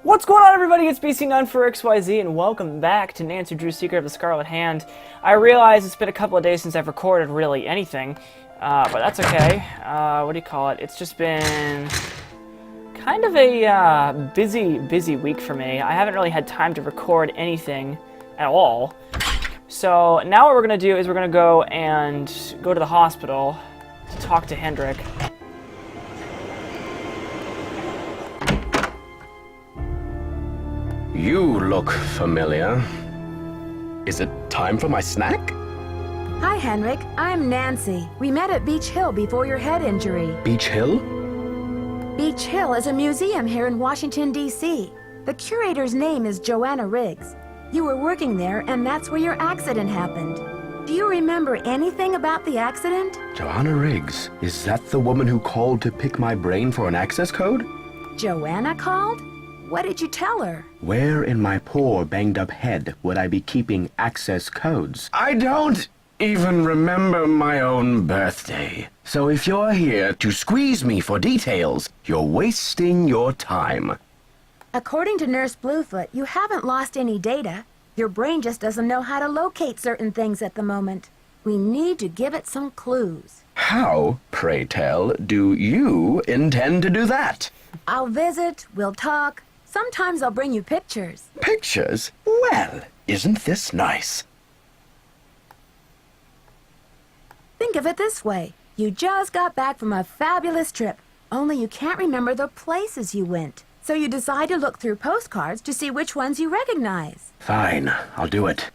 What's going on, everybody? It's BC9 for XYZ, and welcome back to Nancy Drew's Secret of the Scarlet Hand. I realize it's been a couple of days since I've recorded really anything, but that's okay. What do you call it? It's just been kind of a busy week for me. I haven't really had time to record anything at all. So now what we're going to do is we're going to go to the hospital to talk to Hendrick. You look familiar. Is it time for my snack? Hi, Hendrick. I'm Nancy. We met at Beach Hill before your head injury. Beach Hill? Beach Hill is a museum here in Washington, D.C. The curator's name is Joanna Riggs. You were working there, and that's where your accident happened. Do you remember anything about the accident? Joanna Riggs. Is that the woman who called to pick my brain for an access code? Joanna called? What did you tell her? Where in my poor banged-up head would I be keeping access codes? I don't even remember my own birthday. So if you're here to squeeze me for details, you're wasting your time. According to Nurse Bluefoot, you haven't lost any data. Your brain just doesn't know how to locate certain things at the moment. We need to give it some clues. How, pray tell, do you intend to do that? I'll visit, we'll talk. Sometimes I'll bring you pictures. Pictures? Well, isn't this nice? Think of it this way. You just got back from a fabulous trip, only you can't remember the places you went. So you decide to look through postcards to see which ones you recognize. Fine, I'll do it.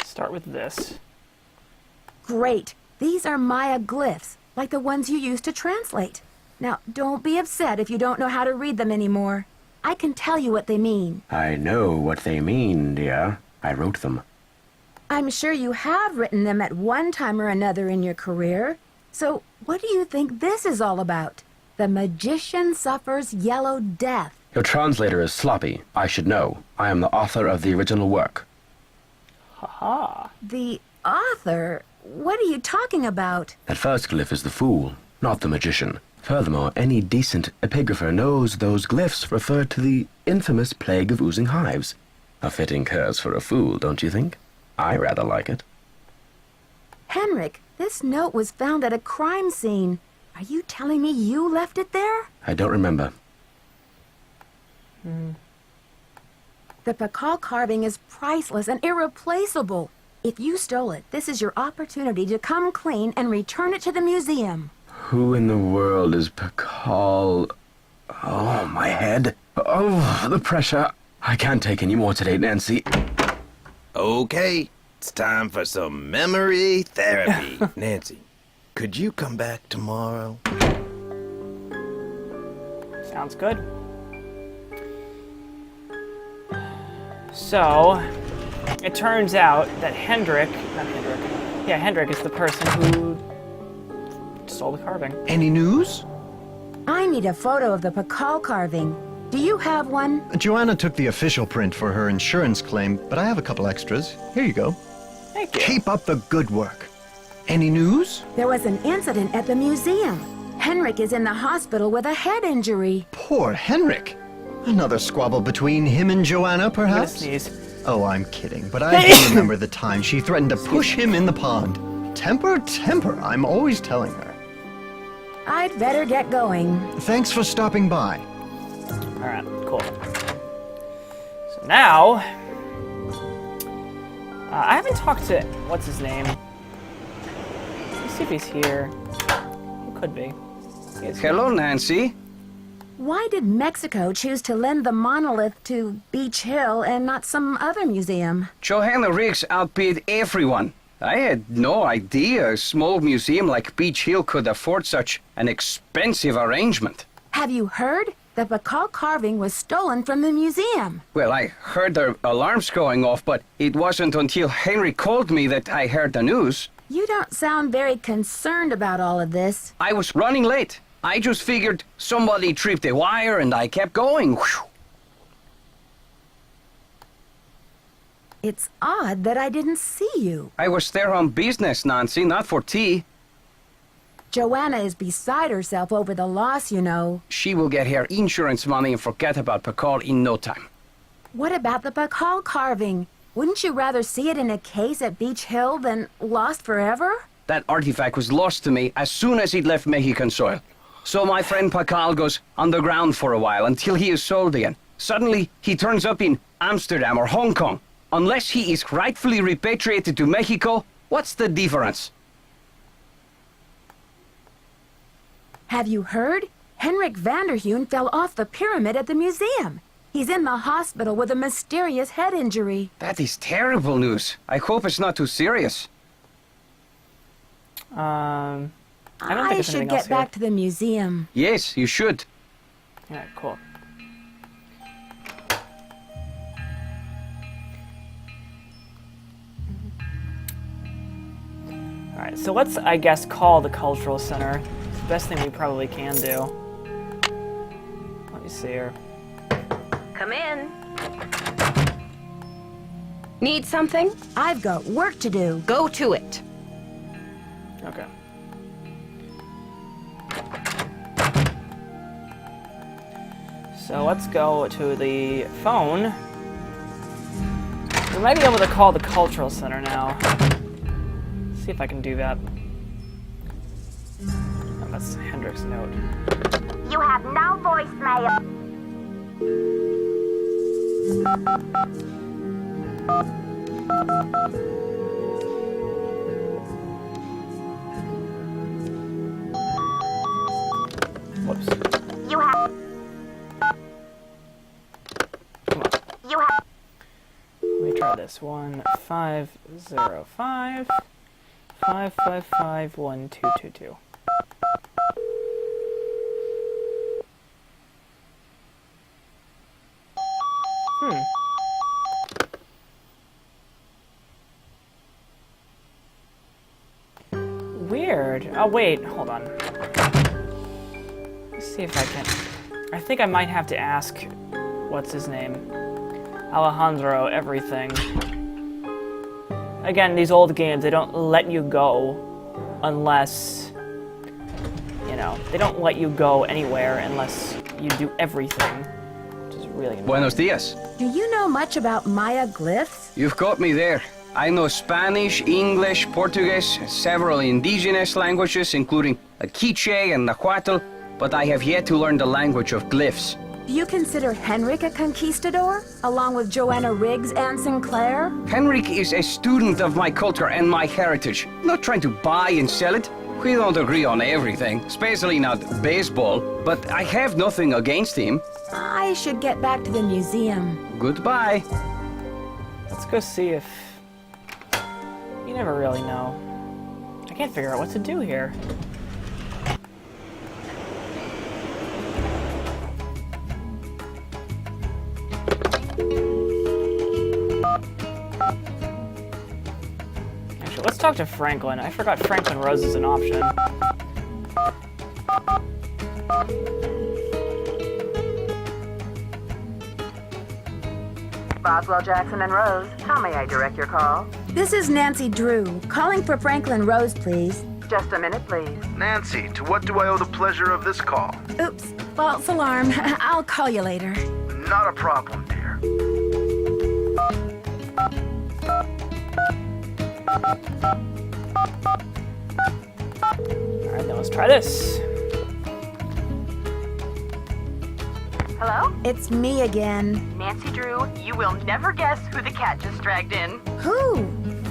Start with this. Great. These are Maya glyphs, like the ones you used to translate. Now, don't be upset if you don't know how to read them anymore. I can tell you what they mean. I know what they mean, dear. I wrote them. I'm sure you have written them at one time or another in your career. So, what do you think this is all about? The magician suffers yellow death. Your translator is sloppy. I should know. I am the author of the original work. Haha. The author? What are you talking about? That first glyph is the fool, not the magician. Furthermore, any decent epigrapher knows those glyphs refer to the infamous plague of oozing hives. A fitting curse for a fool, don't you think? I rather like it. Hendrick, this note was found at a crime scene. Are you telling me you left it there? I don't remember. The Pakal carving is priceless and irreplaceable. If you stole it, this is your opportunity to come clean and return it to the museum. Who in the world is Pakal? Oh, my head. Oh, the pressure. I can't take any more today, Nancy. Okay, it's time for some memory therapy. Nancy, could you come back tomorrow? Sounds good. So, it turns out that Hendrick is the person who stole the carving. Any news? I need a photo of the Pakal carving. Do you have one? Joanna took the official print for her insurance claim, but I have a couple extras. Here you go. Thank you. Keep up the good work. Any news? There was an incident at the museum. Hendrick is in the hospital with a head injury. Poor Hendrick. Another squabble between him and Joanna, I'm gonna perhaps? sneeze. Oh, I'm kidding, but I do remember the time she threatened to push him in the pond. Temper, temper, I'm always telling her. I'd better get going. Thanks for stopping by. Alright, cool. So now, I haven't talked to, what's his name? Let's see if he's here. He could be. He is here. Hello, Nancy. Why did Mexico choose to lend the monolith to Beach Hill and not some other museum? Joanna Riggs outbid everyone. I had no idea a small museum like Beach Hill could afford such an expensive arrangement. Have you heard? The Pakal carving was stolen from the museum. Well, I heard the alarms going off, but it wasn't until Henry called me that I heard the news. You don't sound very concerned about all of this. I was running late. I just figured somebody tripped a wire and I kept going. Whew. It's odd that I didn't see you. I was there on business, Nancy, not for tea. Joanna is beside herself over the loss, you know. She will get her insurance money and forget about Pakal in no time. What about the Bacall carving? Wouldn't you rather see it in a case at Beach Hill than lost forever? That artifact was lost to me as soon as it left Mexican soil. So my friend Pakal goes underground for a while until he is sold again. Suddenly, he turns up in Amsterdam or Hong Kong. Unless he is rightfully repatriated to Mexico, what's the difference? Have you heard? Hendrick Vanderheun fell off the pyramid at the museum. He's in the hospital with a mysterious head injury. That is terrible news. I hope it's not too serious. I don't think I there's should anything get else here. back to the museum. Yes, you should. Alright, cool. Alright, so let's, I guess, call the cultural center. It's the best thing we probably can do. Let me see here. Come in. Need something? I've got work to do. Go to it. Okay. So let's go to the phone. We might be able to call the cultural center now. See if I can do that. Oh, that's Hendrick's note. You have no voicemail. Whoops. You have. Come on. You have. Let me try this. 1505 555 1222. Weird. Oh, wait. Hold on. Let's see if I can. I think I might have to ask. What's his name? Alejandro, everything. Again, these old games, they don't let you go unless. You know, they don't let you go anywhere unless you do everything. Which is really annoying. Buenos dias. Do you know much about Maya glyphs? You've got me there. I know Spanish, English, Portuguese, several indigenous languages, including the Quiche and Nahuatl, but I have yet to learn the language of glyphs. Do you consider Hendrick a conquistador, along with Joanna Riggs and Sinclair? Henrik is a student of my culture and my heritage. I'm not trying to buy and sell it. We don't agree on everything, especially not baseball, but I have nothing against him. I should get back to the museum. Goodbye. Let's go see if. You never really know. I can't figure out what to do here. Actually, let's talk to Franklin. I forgot Franklin Rose is an option. Boswell, Jackson, and Rose, how may I direct your call? This is Nancy Drew, calling for Franklin Rose, please. Just a minute, please. Nancy, to what do I owe the pleasure of this call? Oops, false alarm. I'll call you later. Not a problem, dear. Alright, then let's try this. Hello? It's me again. Nancy Drew, you will never guess who the cat just dragged in. Who?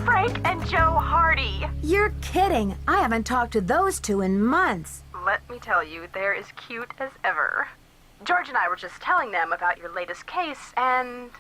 Frank and Joe Hardy. You're kidding. I haven't talked to those two in months. Let me tell you, they're as cute as ever. George and I were just telling them about your latest case, and...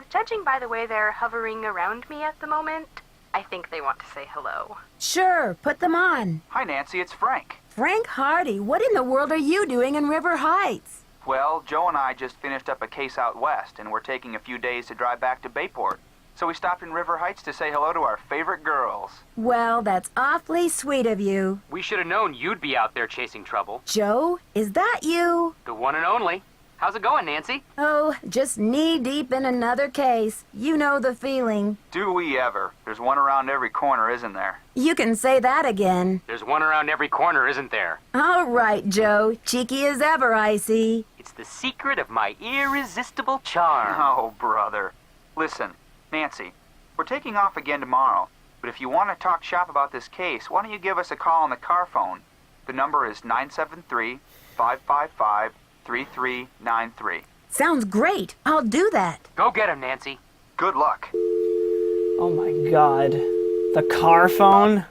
judging by the way they're hovering around me at the moment, I think they want to say hello. Sure, put them on. Hi, Nancy, it's Frank. Frank Hardy, what in the world are you doing in River Heights? Well, Joe and I just finished up a case out west, and we're taking a few days to drive back to Bayport. So we stopped in River Heights to say hello to our favorite girls. Well, that's awfully sweet of you. We should have known you'd be out there chasing trouble. Joe, is that you? The one and only. How's it going, Nancy? Oh, just knee-deep in another case. You know the feeling. Do we ever? There's one around every corner, isn't there? You can say that again. There's one around every corner, isn't there? All right, Joe. Cheeky as ever, I see. It's the secret of my irresistible charm. Oh, brother. Listen, Nancy, we're taking off again tomorrow, but if you want to talk shop about this case, why don't you give us a call on the car phone? The number is 973-555-3393. Sounds great. I'll do that. Go get him, Nancy. Good luck. Oh my god. The car phone?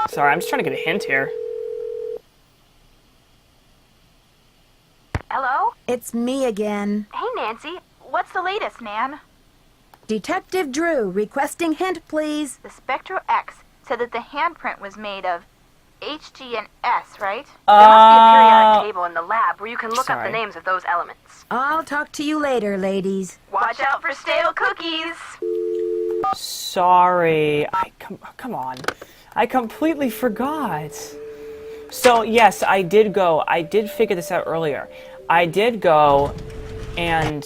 Sorry, I'm just trying to get a hint here. Hello? It's me again. Hey, Nancy. What's the latest, Nan? Detective Drew, requesting hint, please. The Spectro X said that the handprint was made of Hg and S, right? There must be a periodic table in the lab where you can look up Sorry. the names of those elements. I'll talk to you later, ladies. Watch out for stale cookies! Sorry. Come on. I completely forgot. So, yes, I did figure this out earlier. I did go and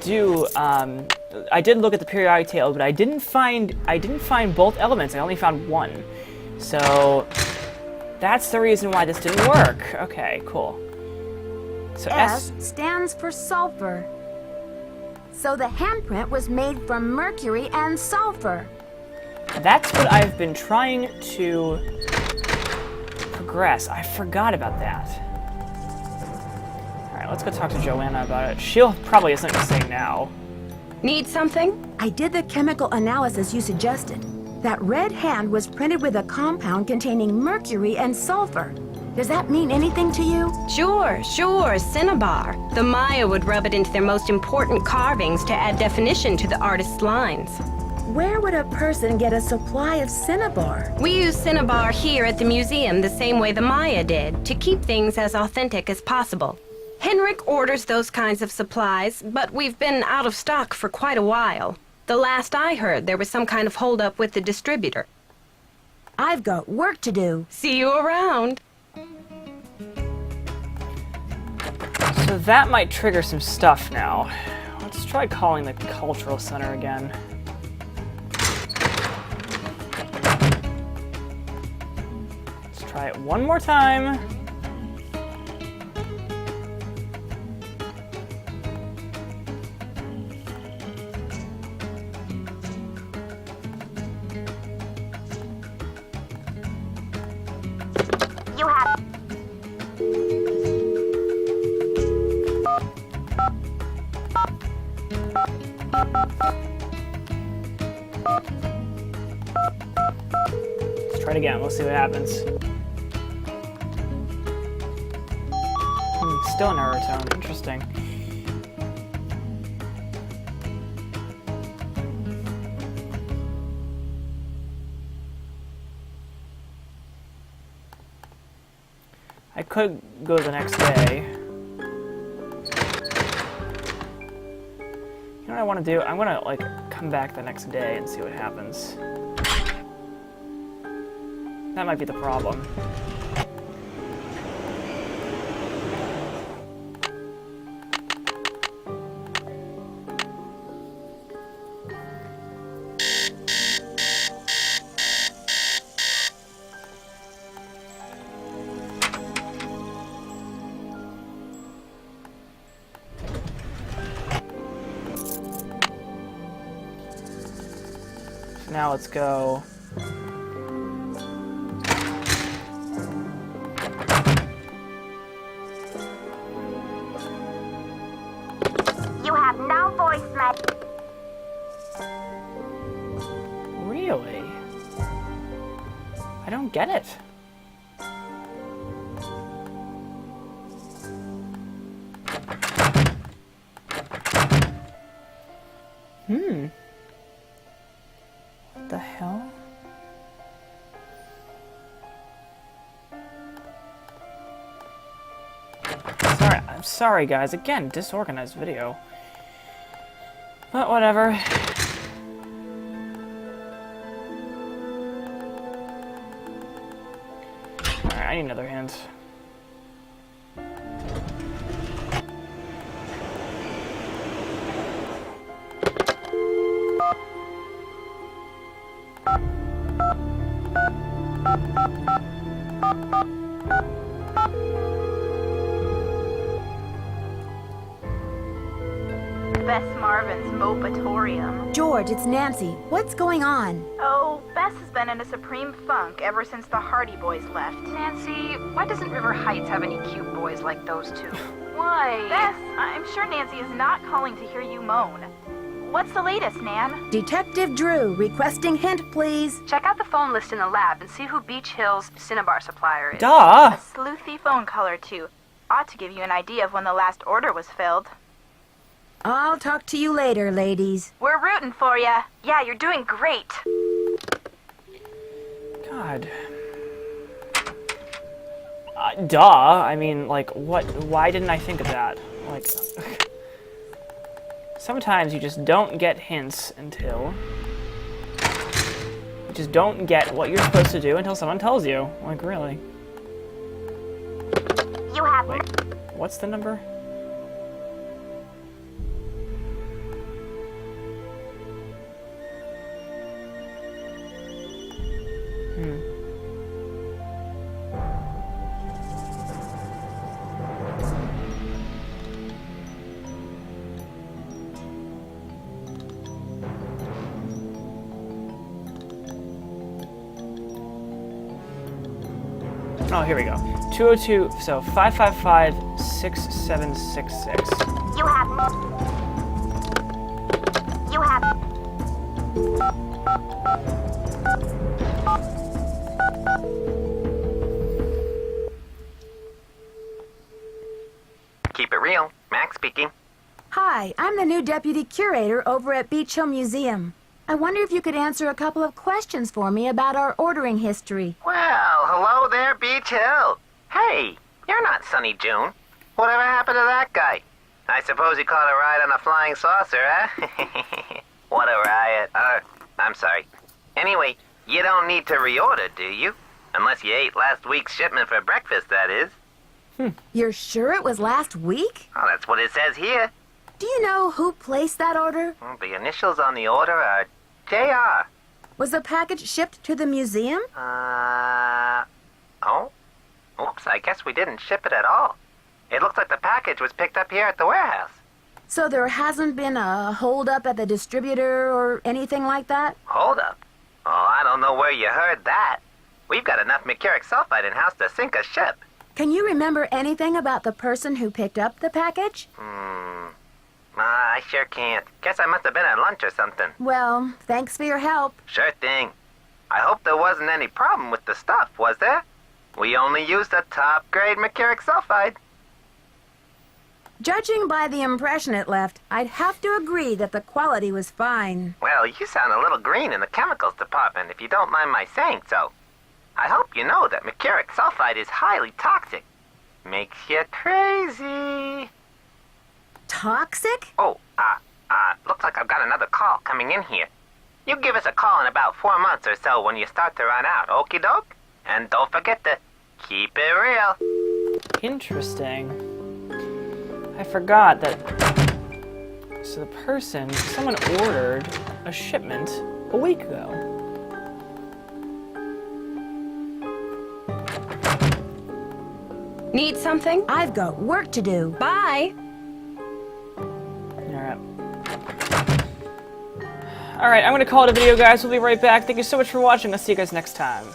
do, I did look at the periodic table, but I didn't find both elements. I only found one. So, that's the reason why this didn't work. Okay, cool. So S stands for sulfur. So the handprint was made from mercury and sulfur. That's what I've been trying to progress. I forgot about that. Alright, let's go talk to Joanna about it. She'll probably have something to say now. Need something? I did the chemical analysis you suggested. That red hand was printed with a compound containing mercury and sulfur. Does that mean anything to you? Sure, cinnabar. The Maya would rub it into their most important carvings to add definition to the artist's lines. Where would a person get a supply of cinnabar? We use cinnabar here at the museum the same way the Maya did, to keep things as authentic as possible. Hendrick orders those kinds of supplies, but we've been out of stock for quite a while. The last I heard, there was some kind of holdup with the distributor. I've got work to do. See you around. So that might trigger some stuff now. Let's try calling the cultural center again. Let's try it one more time. You have... Let's try it again. We'll see what happens. Still an error tone. Interesting. I could go the next day. You know what I want to do? I'm gonna, like, come back the next day and see what happens. That might be the problem. Now let's go. You have no voicemail. Really? I don't get it. What the hell? I'm sorry guys, again, disorganized video. But whatever. Alright, Alright, I need another hint. Bess Marvin's Mopatorium. George, it's Nancy. What's going on? Oh, Bess has been in a supreme funk ever since the Hardy Boys left. Nancy, why doesn't River Heights have any cute boys like those two? Why? Bess, I'm sure Nancy is not calling to hear you moan. What's the latest, Nan? Detective Drew, requesting hint, please. Check out the phone list in the lab and see who Beach Hill's Cinnabar supplier is. Duh! A sleuthy phone caller, too. Ought to give you an idea of when the last order was filled. I'll talk to you later, ladies. We're rooting for ya. Yeah, you're doing great. God. Duh. I mean, like, what? Why didn't I think of that? Like, sometimes you just don't get hints until... You just don't get what you're supposed to do until someone tells you. Like, really. You have... Wait, what's the number? Oh, here we go. 202, so 555-6766. You have... You have... Keep it real. Max speaking. Hi, I'm the new deputy curator over at Beach Hill Museum. I wonder if you could answer a couple of questions for me about our ordering history. Well, hello there, Beach Hill. Hey, you're not Sunny June. Whatever happened to that guy? I suppose he caught a ride on a flying saucer, huh? What a riot. I'm sorry. Anyway, you don't need to reorder, do you? Unless you ate last week's shipment for breakfast, that is. You're sure it was last week? Well, that's what it says here. Do you know who placed that order? Well, the initials on the order are J.R. Was the package shipped to the museum? Oh? Oops, I guess we didn't ship it at all. It looks like the package was picked up here at the warehouse. So there hasn't been a hold-up at the distributor or anything like that? Hold up? Oh, I don't know where you heard that. We've got enough mercuric sulfide in-house to sink a ship. Can you remember anything about the person who picked up the package? I sure can't. Guess I must have been at lunch or something. Well, thanks for your help. Sure thing. I hope there wasn't any problem with the stuff, was there? We only used a top-grade mercuric sulfide. Judging by the impression it left, I'd have to agree that the quality was fine. Well, you sound a little green in the chemicals department, if you don't mind my saying so. I hope you know that mercuric sulfide is highly toxic. Makes you crazy. Toxic? Oh, looks like I've got another call coming in here. You give us a call in about 4 months or so when you start to run out, okie doke? And don't forget to keep it real. Interesting. I forgot that... So someone ordered a shipment a week ago. Need something? I've got work to do. Bye. Alright, I'm gonna call it a video, guys. We'll be right back. Thank you so much for watching. I'll see you guys next time.